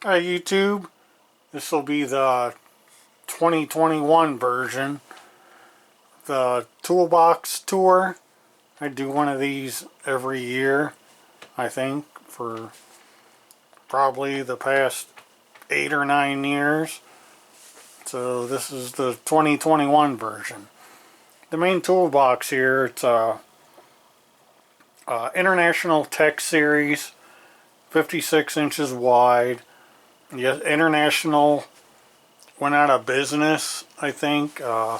Hi YouTube, this will be the 2021 version, the Toolbox Tour. I do one of these every year, I think, for probably the past 8 or 9 years. So this is the 2021 version. The main toolbox here, it's a International Tech Series, 56 inches wide. Yes, International went out of business, I think. I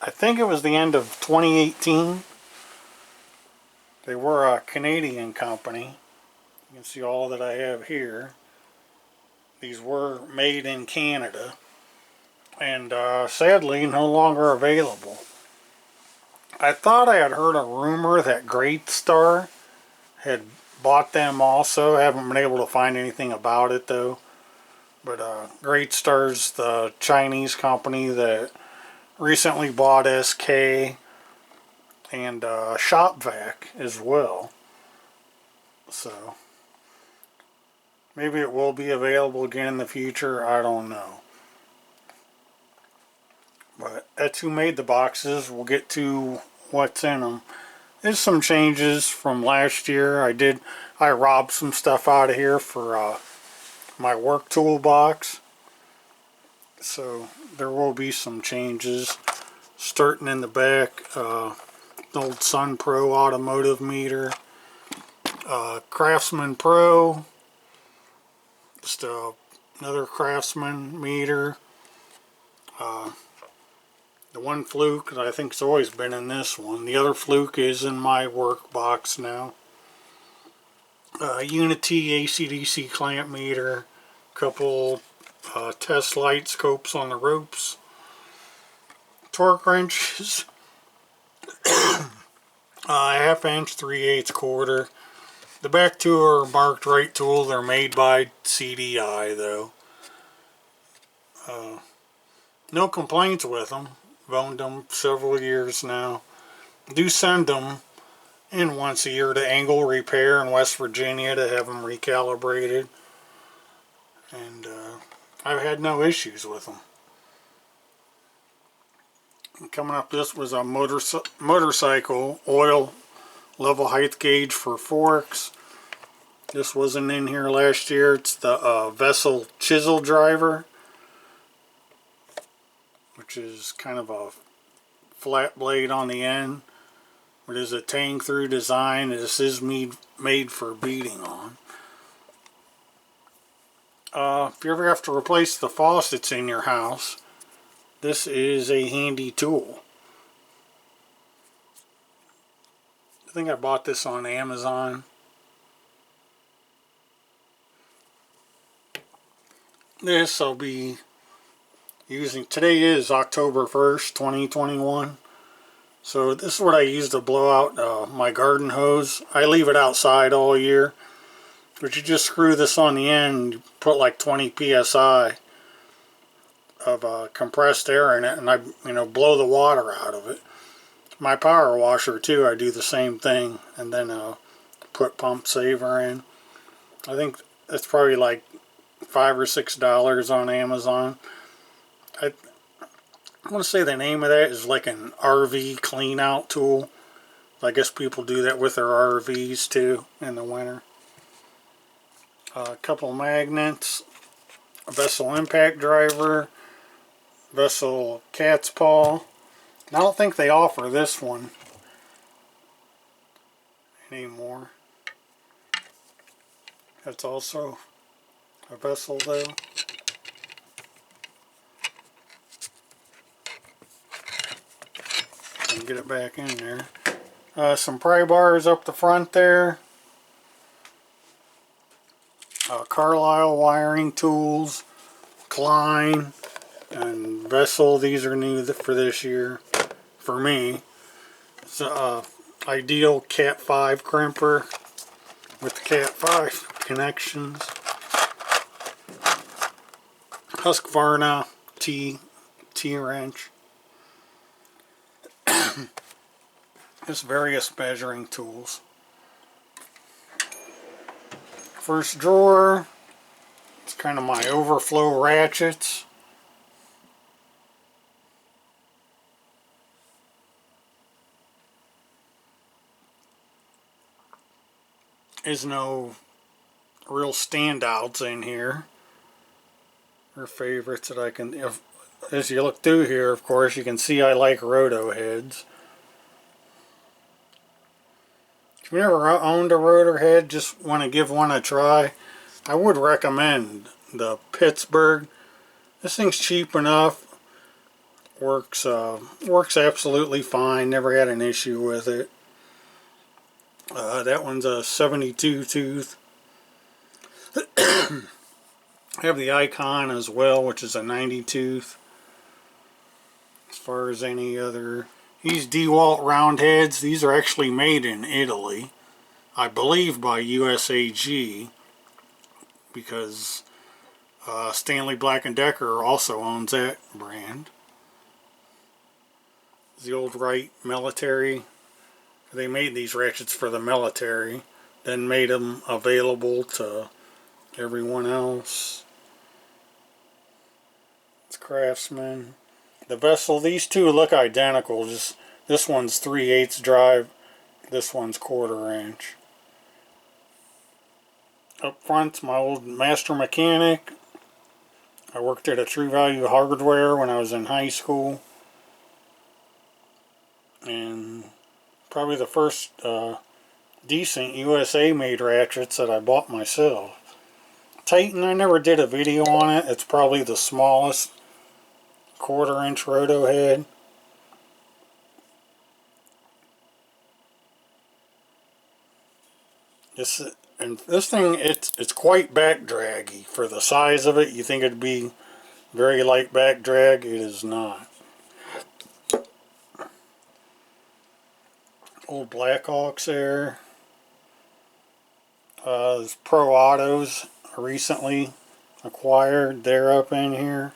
think it was the end of 2018. They were a Canadian company. You can see all that I have here. These were made in Canada, and sadly no longer available. I thought I had heard a rumor that Great Star had bought them also. I haven't been able to find anything about it though. But Great Star's the Chinese company that recently bought SK and Shop Vac as well. So maybe it will be available again in the future. I don't know. But that's who made the boxes. We'll get to what's in them. There's some changes from last year. I robbed some stuff out of here for my work toolbox. So there will be some changes. Starting in the back, the old Sun Pro automotive meter. Craftsman Pro. Just another Craftsman meter. The one fluke, I think it's always been in this one. The other fluke is in my work box now. Unity AC/DC clamp meter. Couple test light scopes on the ropes. Torque wrenches. Half inch, 3/8 quarter. The back two are marked right tool. They're made by CDI though. No complaints with them. I've owned them several years now. Do send them in once a year to Angle Repair in West Virginia to have them recalibrated. And I've had no issues with them. And coming up, this was a motorcycle oil level height gauge for forks. This wasn't in here last year. It's the Vessel chisel driver, which is kind of a flat blade on the end. It is a tang through design. This is made for beating on. If you ever have to replace the faucets in your house, this is a handy tool. I think I bought this on Amazon. This I'll be using. Today is October 1st, 2021. So this is what I use to blow out my garden hose. I leave it outside all year. But you just screw this on the end, you put like 20 psi of compressed air in it, and I blow the water out of it. My power washer too, I do the same thing, and then put pump saver in. I think that's probably like $5 or $6 on Amazon. I want to say the name of that is like an RV clean out tool. I guess people do that with their RVs too in the winter. A couple magnets, a Vessel impact driver, Vessel cat's paw. And I don't think they offer this one anymore. That's also a Vessel though. And get it back in there. Some pry bars up the front there. Carlyle wiring tools, Klein, and Vessel. These are new for this year for me. It's a Ideal Cat 5 crimper with the Cat 5 connections. Husqvarna T-wrench. Just various measuring tools. First drawer, It's kind of my overflow ratchets. There's no real standouts in here or favorites that I can, as you look through here, of course, you can see I like roto heads. If you've never owned a rotor head, just want to give one a try, I would recommend the Pittsburgh. This thing's cheap enough, works absolutely fine, never had an issue with it. That one's a 72 tooth. I have the Icon as well, which is a 90 tooth. As far as any other, these Dewalt round heads, these are actually made in Italy, I believe by USAG, because Stanley Black & Decker also owns that brand. The old Wright military, they made these ratchets for the military, then made them available to everyone else. It's Craftsman. The vessel, these two look identical, just this one's 3/8 drive, this one's 1/4 inch. Up front's my old master mechanic. I worked at a True Value Hardware when I was in high school. And probably the first decent USA made ratchets that I bought myself. Titan, I never did a video on it. It's probably the smallest 1/4 inch roto head. This thing, it's quite back draggy for the size of it. You think it'd be very light back drag. It is not. Old Blackhawks there. There's Pro Autos recently acquired. They're up in here.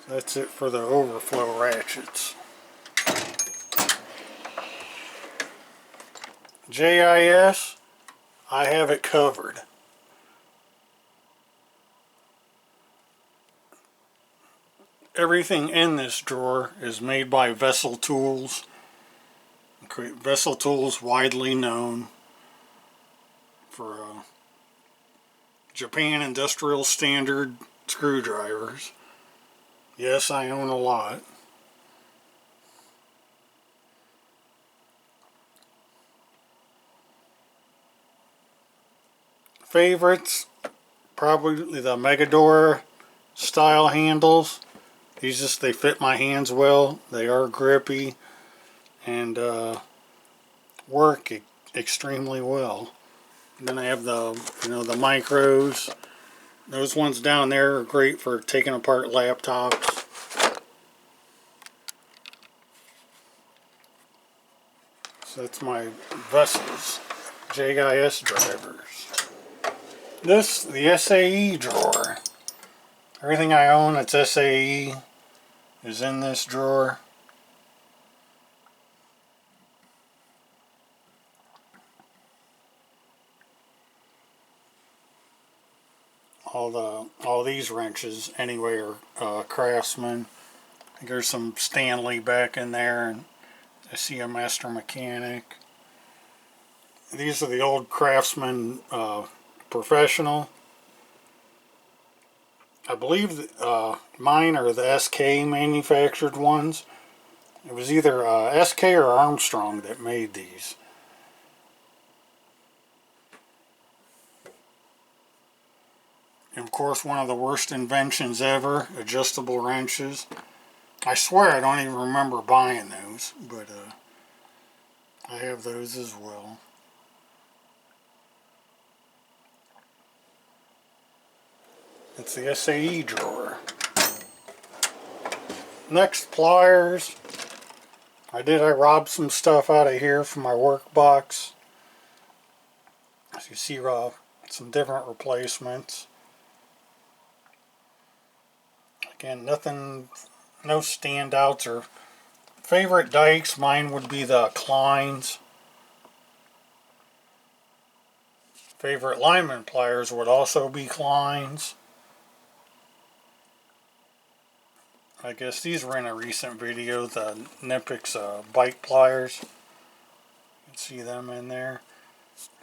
That's it for the overflow ratchets. JIS, I have it covered. Everything in this drawer is made by Vessel Tools. Vessel Tools, widely known for Japan Industrial Standard screwdrivers. Yes, I own a lot. Favorites, probably the Megadora style handles. These they fit my hands well. They are grippy and work extremely well. And then I have the the micros. Those ones down there are great for taking apart laptops. So that's my Vessels JIS drivers. This, the SAE drawer. Everything I own that's SAE is in this drawer. All these wrenches anyway are Craftsman. I think there's some Stanley back in there, and I see a Master Mechanic. These are the old Craftsman Professional. I believe mine are the SK manufactured ones. It was either SK or Armstrong that made these. And of course, one of the worst inventions ever, adjustable wrenches. I swear I don't even remember buying those, but I have those as well. It's the SAE drawer. Next, pliers. I robbed some stuff out of here from my work box. As you see, some different replacements. Again, nothing, no standouts or favorite dikes. Mine would be the Kleins. Favorite lineman pliers would also be Klein's. I guess these were in a recent video, the Nipix bike pliers. You can see them in there.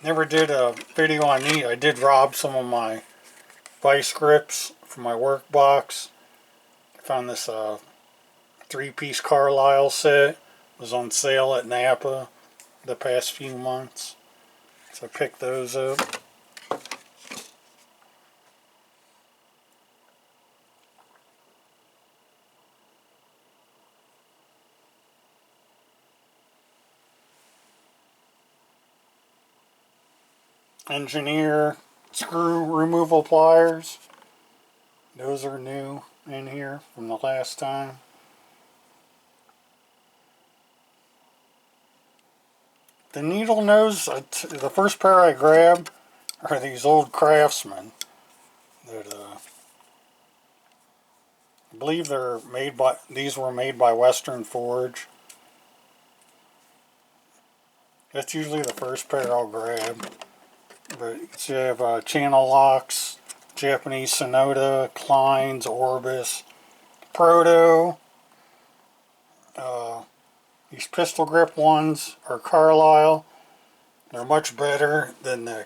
Never did a video on these. I did rob some of my vice grips from my work box. I found this 3-piece Carlisle set. It was on sale at Napa the past few months. So I picked those up. Engineer screw removal pliers. Those are new in here from the last time. The needle nose, the first pair I grabbed are these old Craftsman that I believe these were made by Western Forge. That's usually the first pair I'll grab. But you have channel locks, Japanese Sonoda, Klein's, Orbis, Proto. These pistol grip ones are Carlyle. They're much better than the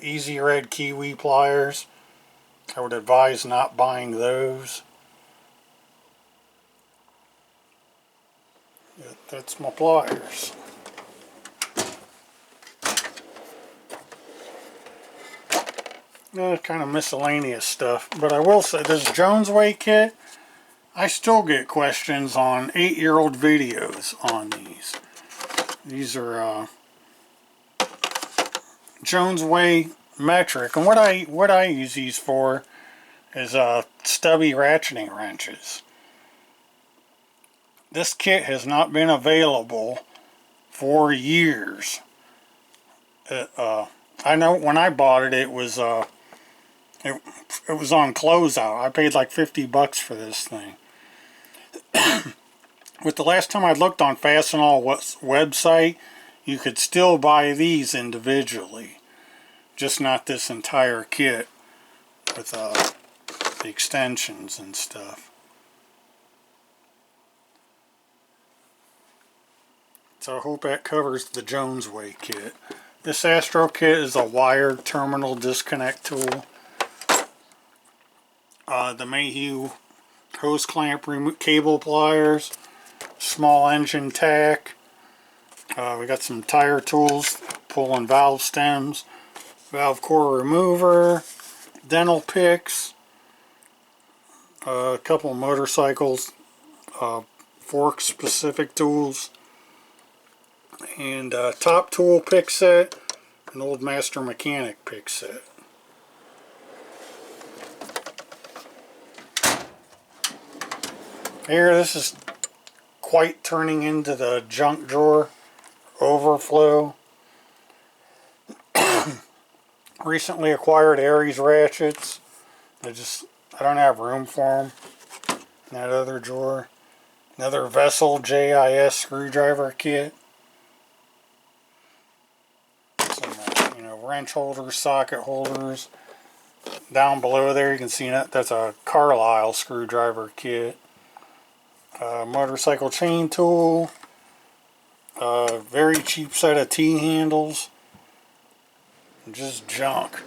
Easy Red Kiwi pliers. I would advise not buying those. That's my pliers. Kind of miscellaneous stuff, but I will say this Jones Way kit, I still get questions on 8-year-old videos on these. These are Jones Way metric, and what I use these for is Stubby ratcheting wrenches. This kit has not been available for years. I know when I bought it, it was on closeout. I paid like $50 for this thing. With the last time I looked on Fastenal's website, you could still buy these individually, just not this entire kit with the extensions and stuff. So I hope that covers the Jones Way kit. This Astro Kit is a wired terminal disconnect tool. The Mayhew hose clamp cable pliers, small engine tack. We got some tire tools, pulling valve stems, valve core remover, dental picks, a couple of motorcycles, fork specific tools, and top tool pick set, an old master mechanic pick set. Here, this is quite turning into the junk drawer overflow. Recently acquired Aries ratchets. I don't have room for them in that other drawer. Another Vessel JIS screwdriver kit. Some, wrench holders, socket holders. Down below there you can see that's a Carlisle screwdriver kit. Motorcycle chain tool. Very cheap set of T-handles. Just junk.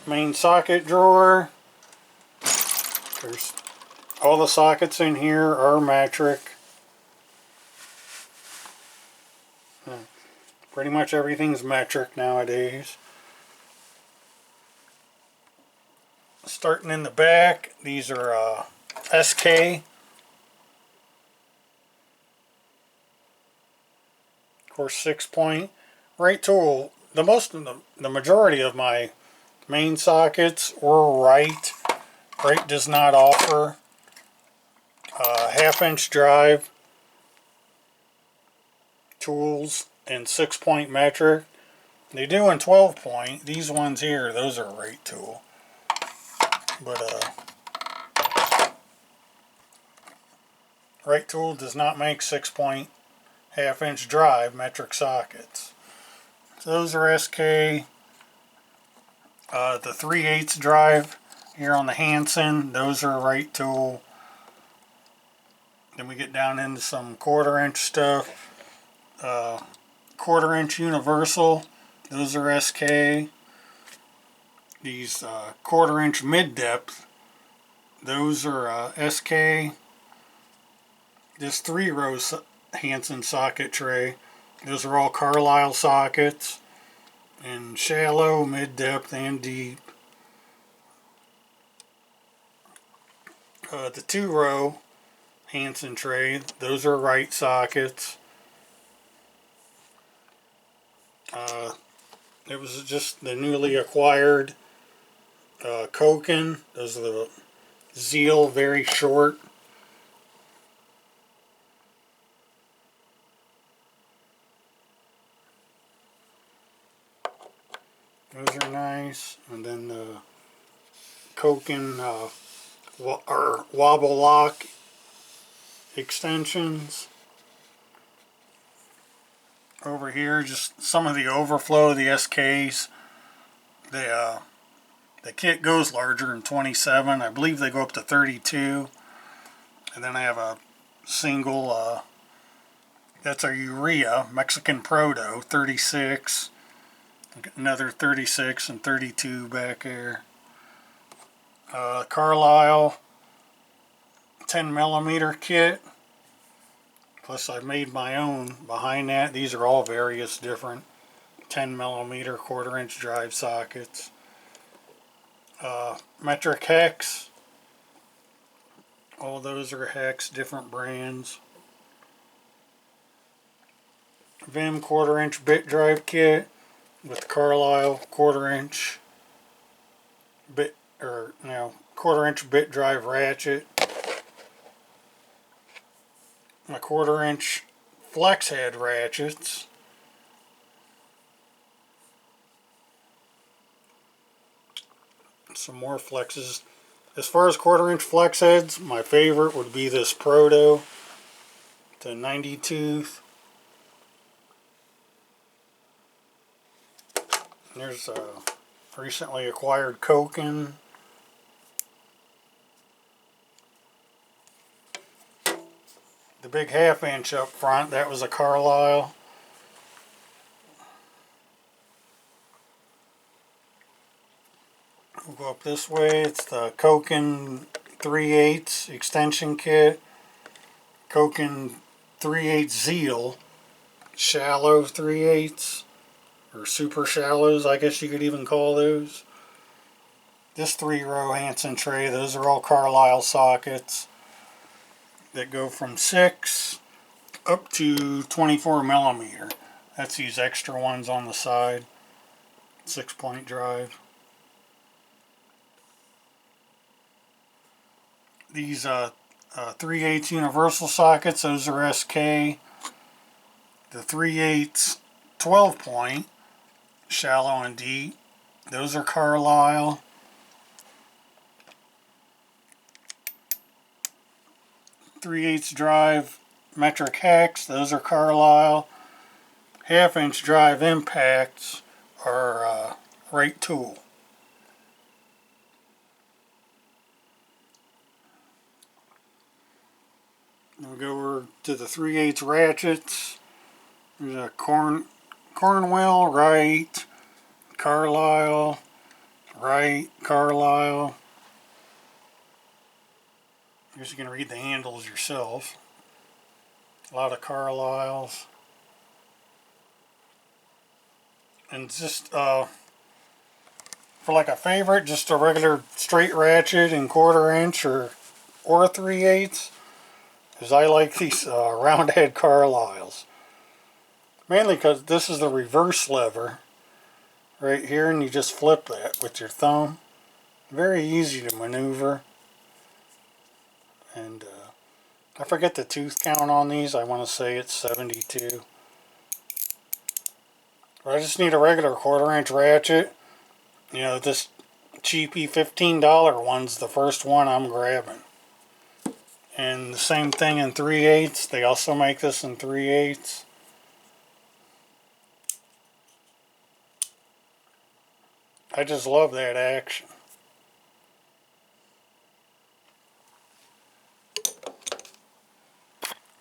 Main socket drawer. There's all the sockets in here are metric. Pretty much everything's metric nowadays. Starting in the back, these are SK. Of course, 6-point. Right tool. The majority of my main sockets were right. Right does not offer half-inch drive tools in 6-point metric. They do in 12-point. These ones here, those are right tool. But right tool does not make 6-point 1/2-inch drive metric sockets. So those are SK. The 3/8 drive here on the Hansen, those are right tool. Then we get down into some 1/4-inch stuff. 1/4-inch universal, those are SK. These 1/4-inch mid-depth, those are SK. This 3-row Hansen socket tray, those are all Carlyle sockets, in shallow, mid-depth, and deep. The 2-row Hansen tray, those are right sockets. It was just the newly acquired Koken. Those are the Zeal, very short. Those are nice. And then the Koken wobble lock extensions. Over here, just some of the overflow of the SKs. The kit goes larger than 27. I believe they go up to 32. And then I have a single, that's a Urea Mexican Proto 36. Another 36 and 32 back there. Carlyle 10mm kit. Plus I've made my own behind that. These are all various different 10mm 1/4-inch drive sockets. Metric hex. All those are hex, different brands. Vim 1/4-inch bit drive kit with Carlyle 1/4-inch bit, or no, 1/4-inch bit drive ratchet. My 1/4-inch flex head ratchets. Some more flexes. As far as 1/4-inch flex heads, my favorite would be this Proto, the 90 tooth. There's a recently acquired Koken. The big 1/2-inch up front, that was a Carlyle. We'll go up this way. It's the Koken 3/8 extension kit. Koken 3/8 Zeal, shallow 3/8, or super shallows, I guess you could even call those. This 3-row Hansen tray, those are all Carlyle sockets that go from 6 up to 24mm. That's these extra ones on the side. 6-point drive. These 3/8 universal sockets, those are SK. The 3/8 12-point, shallow and deep, those are Carlyle. Three-eighths drive metric hex, those are Carlyle. 1/2-inch drive impacts are right tool. We'll go over to the 3/8 ratchets. There's a Cornwell, right, Carlyle, right, Carlyle. I guess you can read the handles yourself. A lot of Carlyles. And just for like a favorite, just a regular straight ratchet in 1/4-inch or 3/8, because I like these round head Carlyles. Mainly because this is the reverse lever right here, and you just flip that with your thumb. Very easy to maneuver. And I forget the tooth count on these. I want to say it's 72. But I just need a regular 1/4-inch ratchet. You know, this cheapy $15 one's the first one I'm grabbing. And the same thing in 3/8. They also make this in 3/8. I just love that action.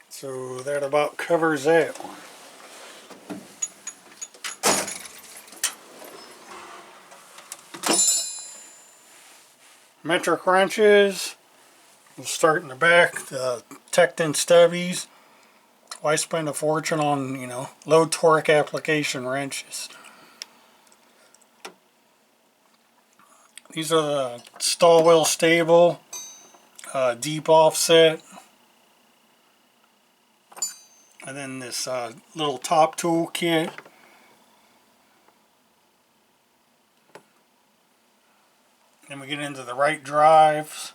So that about covers that one. Metric wrenches. We'll start in the back. The Tecton Stubbies. Why spend a fortune on, you know, low torque application wrenches? These are the Stallwell Stable deep offset. And then this little top tool kit. Then we get into the right drives.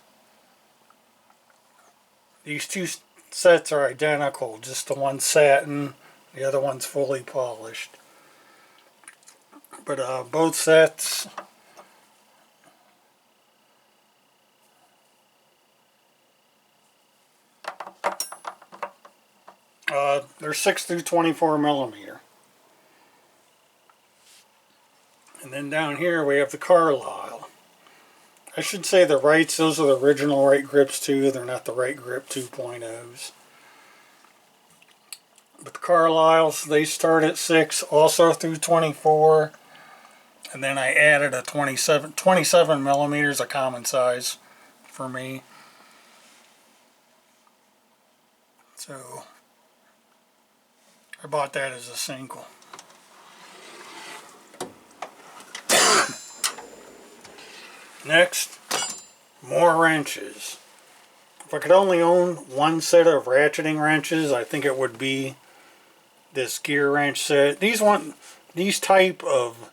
These two sets are identical, just the one's satin, the other one's fully polished. But both sets they're 6 through 24 millimeter. And then down here we have the Carlyle. I should say the Wrights, those are the original Wright grips too. They're not the Wright grip 2.0s. But the Carlisles, they start at 6, also through 24. And then I added a 27 millimeters, a common size for me. So I bought that as a single. Next, more wrenches. If I could only own one set of ratcheting wrenches, I think it would be this Gearwrench set. These type of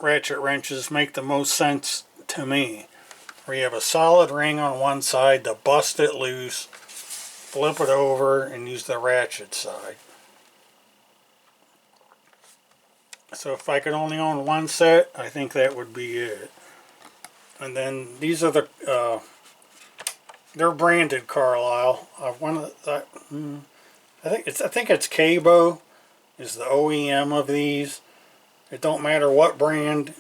ratchet wrenches make the most sense to me. Where you have a solid ring on one side to bust it loose, flip it over, and use the ratchet side. So if I could only own one set, I think that would be it. And then these are the they're branded Carlisle. I think it's Cabo is the OEM of these. It don't matter what brand,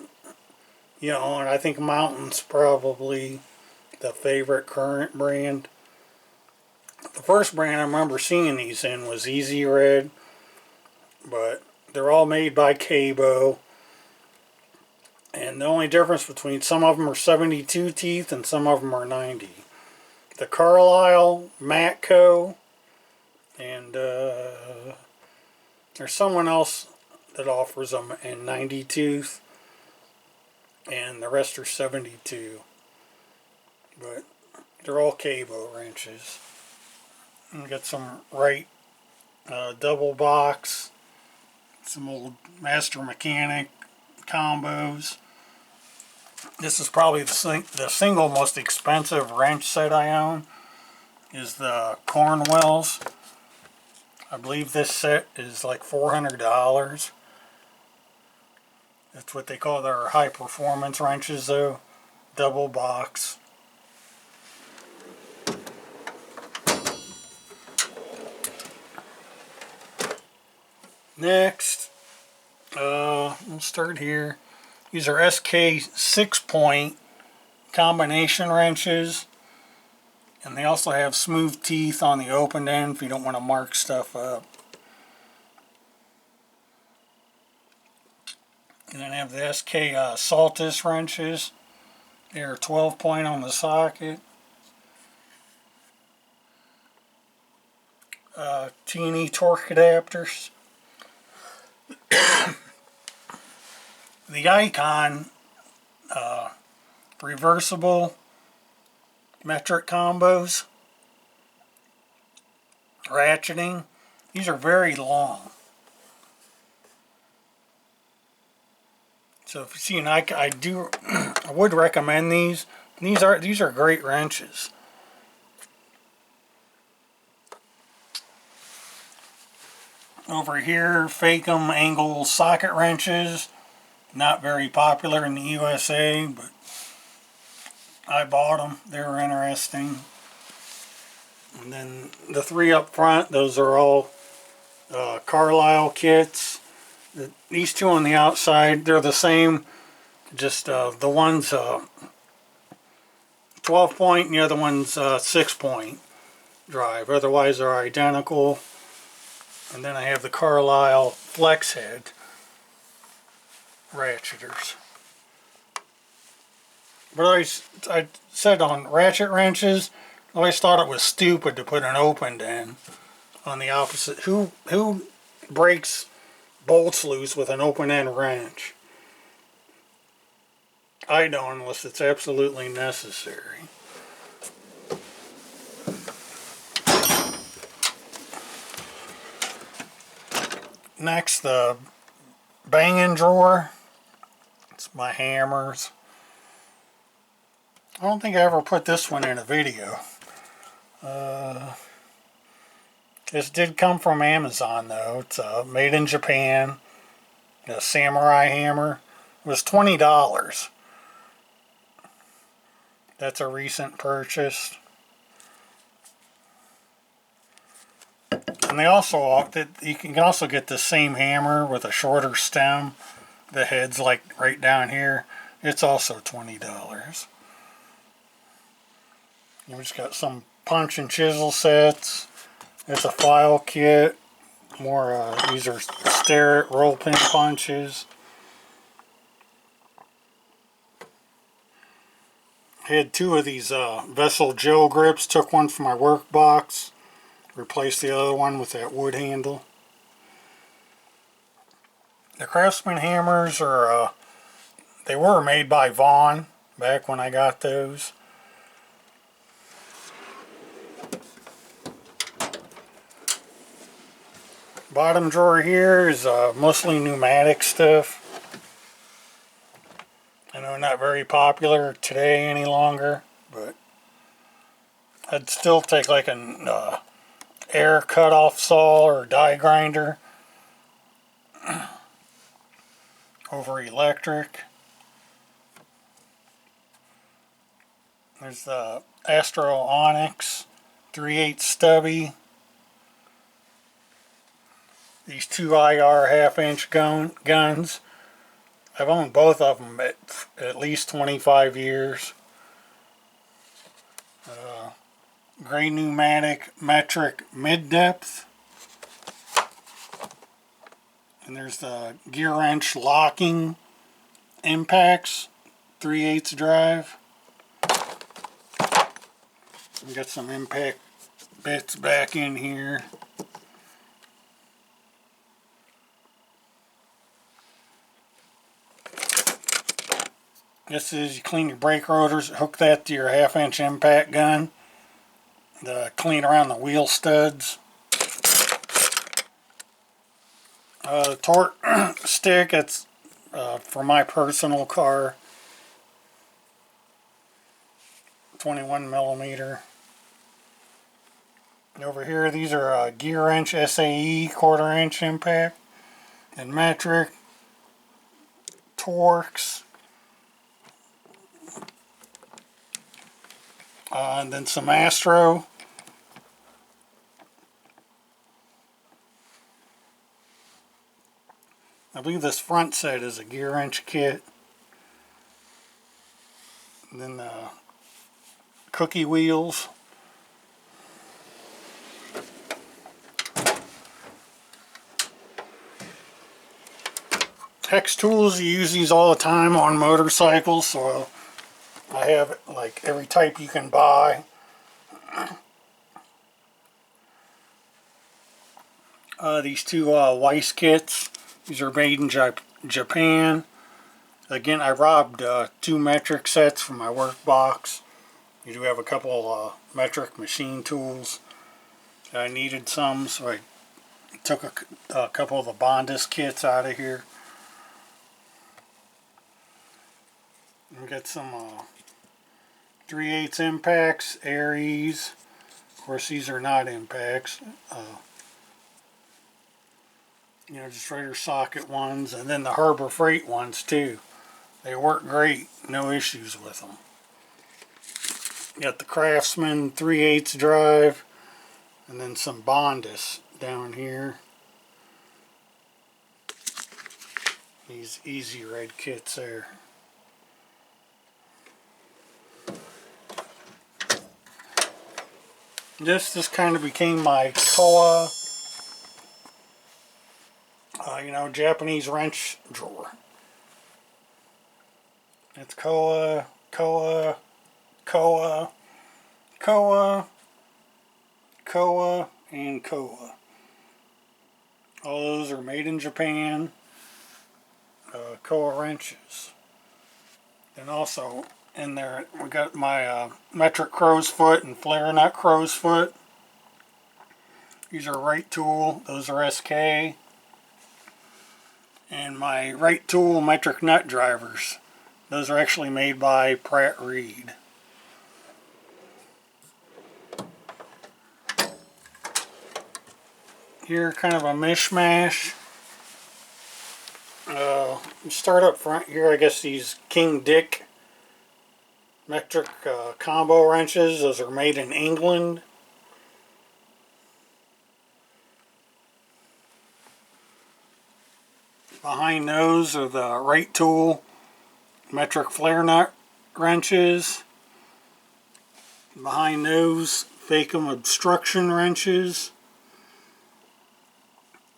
you know, and I think Mountain's probably the favorite current brand. The first brand I remember seeing these in was Easy Red, but they're all made by Cabo. And the only difference between some of them are 72 teeth and some of them are 90. The Carlisle, Matco, and there's someone else that offers them in 90 tooth, and the rest are 72. But they're all Cabo wrenches. And we got some Wright double box, some old Master Mechanic combos. This is probably the single most expensive wrench set I own, is the Cornwells. I believe this set is like $400. That's what they call their high performance wrenches though. Double box. Next, we'll start here. These are SK 6-point combination wrenches, and they also have smooth teeth on the open end if you don't want to mark stuff up. And then I have the SK Saltus wrenches. They're 12-point on the socket. T&E torque adapters. The Icon reversible metric combos, ratcheting. These are very long. So if you see an Icon, I would recommend these. These are great wrenches. Over here, Fakem angle socket wrenches. Not very popular in the USA, but I bought them. They were interesting. And then the three up front, those are all Carlisle kits. These two on the outside, they're the same, just the one's 12 point and the other one's 6 point drive. Otherwise they're identical. And then I have the Carlyle flex head ratcheters. But I said on ratchet wrenches, I always thought it was stupid to put an opened end on the opposite. Who breaks bolts loose with an open end wrench? I don't, unless it's absolutely necessary. Next, the banging drawer. It's my hammers. I don't think I ever put this one in a video. This did come from Amazon though. It's made in Japan. A samurai hammer. It was $20. That's a recent purchase. And they also, you can also get the same hammer with a shorter stem. The head's like right down here. It's also $20. We just got some punch and chisel sets. It's a file kit. More, these are Starrett roll pin punches. I had two of these Vessel gel grips. Took one from my work box. Replaced the other one with that wood handle. The Craftsman Hammers are, they were made by Vaughn back when I got those. Bottom drawer here is mostly pneumatic stuff. I know not very popular today any longer, but I'd still take like an air cut-off saw or die grinder over electric. There's the Astro Onyx 3/8 Stubby. These two IR half-inch guns. I've owned both of them at least 25 years. Gray pneumatic metric mid-depth. And there's the Gearwrench locking impacts 3/8 drive. We got some impact bits back in here. This is, you clean your brake rotors, hook that to your half-inch impact gun. Clean around the wheel studs. The torque stick, it's for my personal car. 21 millimeter. And over here, these are Gearwrench SAE 1/4 inch impact and metric. Torques. And then some Astro. I believe this front set is a Gearwrench kit. And then the cookie wheels. Hex tools, you use these all the time on motorcycles, so I have like every type you can buy. These two Weiss kits. These are made in Japan. Again, I robbed 2 metric sets from my work box. You do have a couple metric machine tools. I needed some, so I took a couple of the Bondus kits out of here. We got some 3/8 impacts, Aries. Of course, these are not impacts. You know, just regular socket ones, and then the Harbor Freight ones too. They work great, no issues with them. You got the Craftsman 3/8 drive. And then some Bondus down here. These easy red kits there. This kind of became my Koa, Japanese wrench drawer. It's Koa, Koa, Koa, Koa, Koa, and Koa. All those are made in Japan. Koa wrenches. And also in there we got my metric crow's foot and flare nut crow's foot. These are right tool, those are SK. And my right tool metric nut drivers, those are actually made by Pratt Reed. Here kind of a mishmash. Start up front here, I guess these King Dick metric combo wrenches. Those are made in England. Behind those are the right tool metric flare nut wrenches. Behind those, Fakem obstruction wrenches.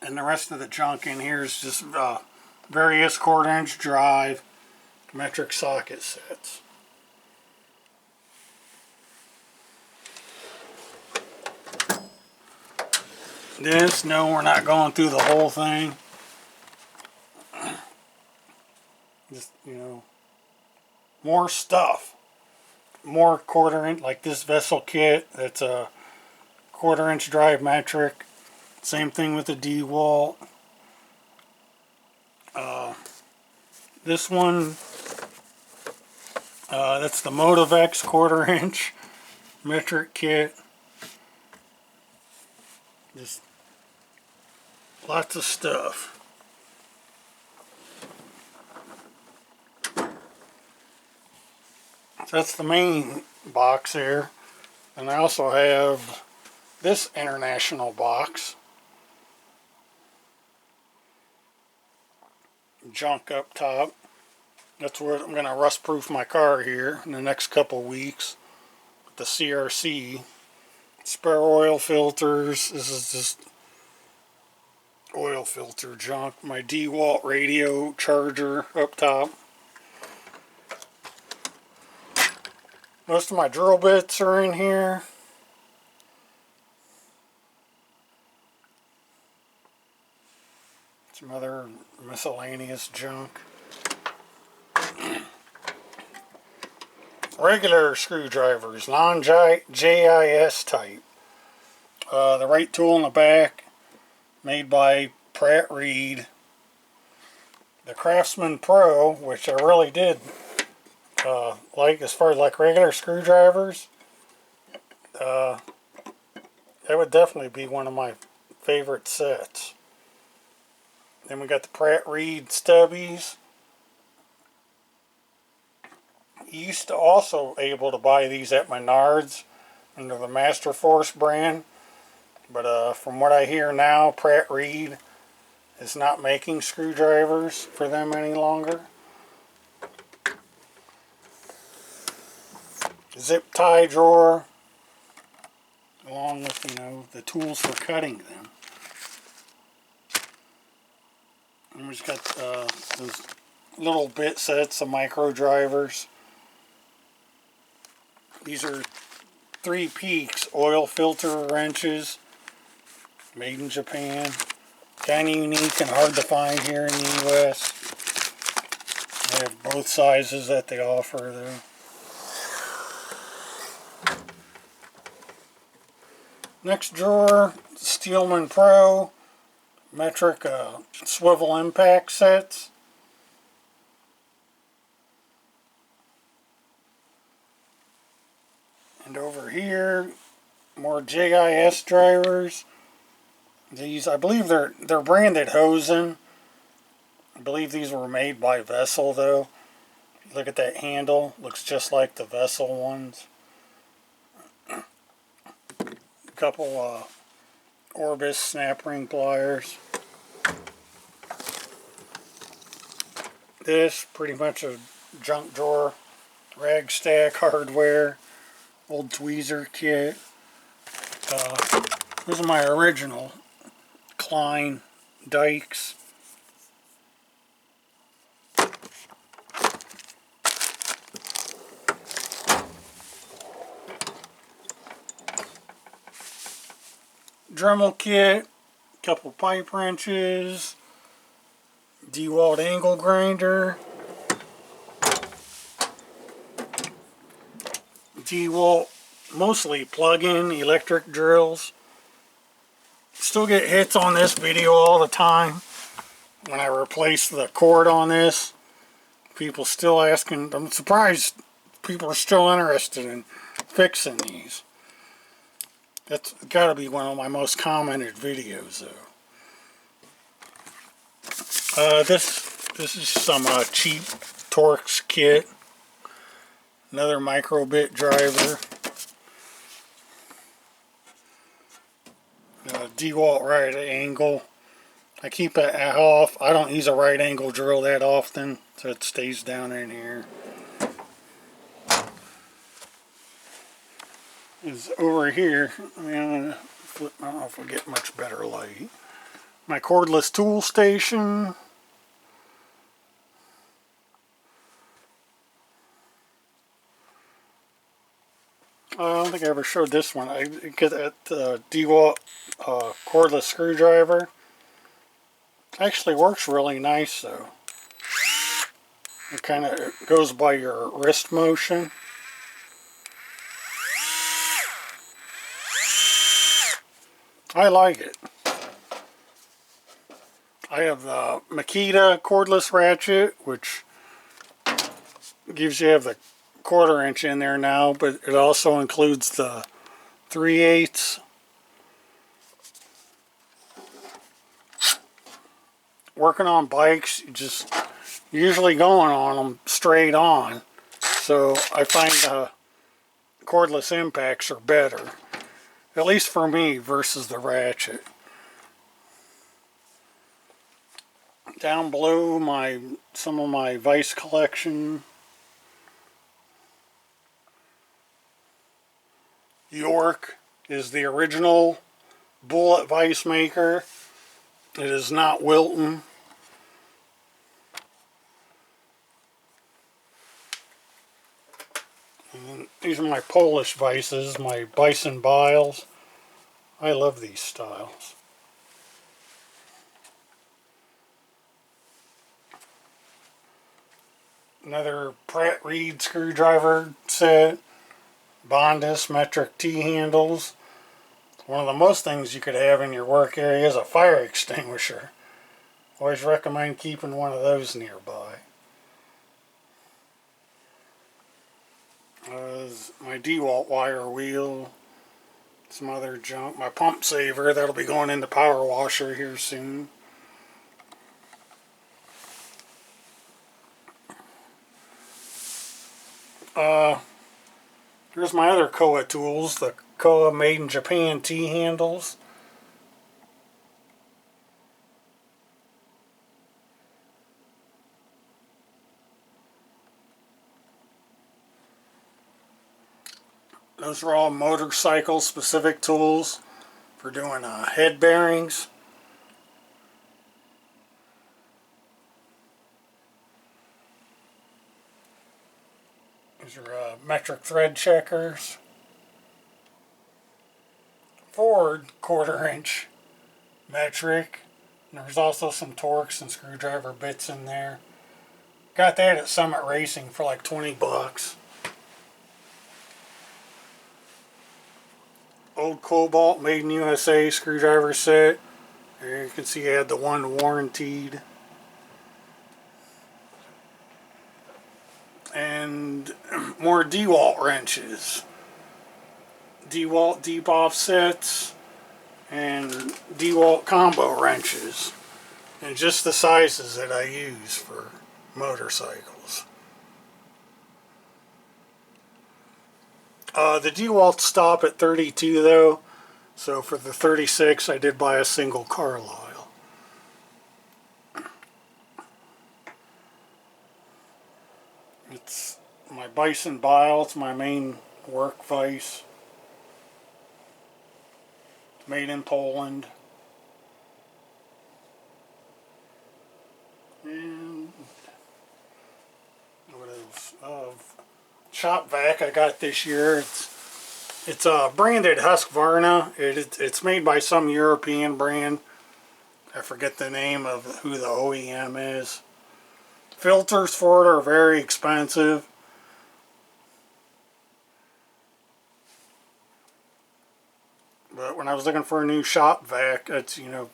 And the rest of the junk in here is just various 1/4 inch drive metric socket sets. This, no, we're not going through the whole thing. Just, more stuff. More 1/4 inch, like this vessel kit, that's a 1/4 inch drive metric. Same thing with the Dewalt. This one, that's the Motivex 1/4 inch metric kit. Just lots of stuff. So that's the main box there. And I also have this international box. Junk up top. That's where I'm going to rust proof my car here in the next couple weeks with the CRC. Spare oil filters. This is just oil filter junk. My Dewalt radio charger up top. Most of my drill bits are in here. Some other miscellaneous junk. Regular screwdrivers, non-JIS type. The right tool in the back, made by Pratt Reed. The Craftsman Pro, which I really did like as far as like regular screwdrivers. That would definitely be one of my favorite sets. Then we got the Pratt Reed Stubbies. You used to also able to buy these at Menards under the Master Force brand. But from what I hear now, Pratt Reed is not making screwdrivers for them any longer. Zip tie drawer, along with, the tools for cutting them. And we've got those little bit sets of micro drivers. These are 3 Peaks oil filter wrenches, made in Japan. Kind of unique and hard to find here in the US. They have both sizes that they offer though. Next drawer, Steelman Pro metric swivel impact sets. And over here, more JIS drivers. These, I believe they're branded Hosen. I believe these were made by Vessel though. Look at that handle, looks just like the Vessel ones. A couple Orbis snap ring pliers. This, pretty much a junk drawer, rag stack hardware, old tweezer kit. This is my original Klein dikes. Dremel kit, couple pipe wrenches, Dewalt angle grinder, Dewalt mostly plug-in electric drills. Still get hits on this video all the time when I replace the cord on this. People still asking, I'm surprised people are still interested in fixing these. That's got to be one of my most commented videos though. This is some cheap Torx kit. Another micro-bit driver. Dewalt right angle. I keep it off. I don't use a right angle drill that often, so it stays down in here. Is over here. I mean, I'm gonna flip. I don't know if we'll get much better light. My cordless tool station. I don't think I ever showed this one. I get that Dewalt cordless screwdriver. Actually works really nice though. It kind of goes by your wrist motion. I like it. I have the Makita cordless ratchet, which gives you the 1/4 inch in there now, but it also includes the 3/8. Working on bikes, you just usually going on them straight on, so I find cordless impacts are better, at least for me, versus the ratchet. Down below, some of my vise collection. York is the original bullet vise maker. It is not Wilton. And these are my Polish vices, my bison biles. I love these styles. Another Pratt Reed screwdriver set. Bondus metric T-handles. One of the most things you could have in your work area is a fire extinguisher. Always recommend keeping one of those nearby. My Dewalt wire wheel. Some other junk. My pump saver, that'll be going in the power washer here soon. Here's my other Koa tools, the Koa Made in Japan T-handles. Those are all motorcycle specific tools for doing head bearings. These are metric thread checkers. Ford 1/4 inch metric. And there's also some Torx and screwdriver bits in there. Got that at Summit Racing for like 20 bucks. Old Cobalt Made in USA screwdriver set. There you can see I had the one warranted. And more Dewalt wrenches. Dewalt deep offsets and Dewalt combo wrenches. And just the sizes that I use for motorcycles. The Dewalt stop at 32 though. So for the 36, I did buy a single Carlyle. It's my bison bile. It's my main work vise. Made in Poland. And what else? Shop vac I got this year. It's branded Husqvarna. It's made by some European brand. I forget the name of who the OEM is. Filters for it are very expensive. But when I was looking for a new shop vac, it's, you know,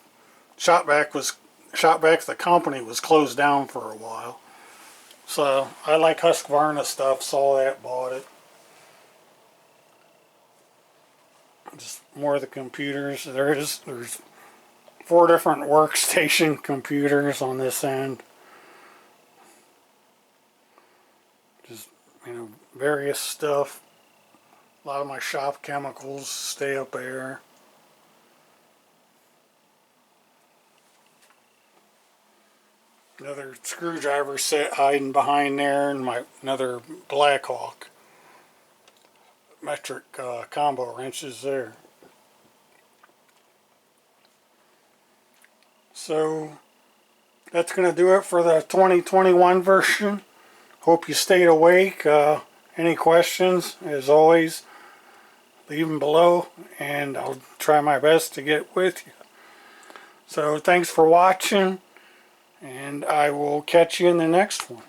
Shop vac, the company was closed down for a while. So I like Husqvarna stuff, saw that, bought it. Just more of the computers. There's 4 different workstation computers on this end. Just, you know, various stuff. A lot of my shop chemicals stay up there. Another screwdriver set hiding behind there, and another Blackhawk metric combo wrenches there. So that's going to do it for the 2021 version. Hope you stayed awake. Any questions, as always, leave them below, and I'll try my best to get with you. So thanks for watching, and I will catch you in the next one.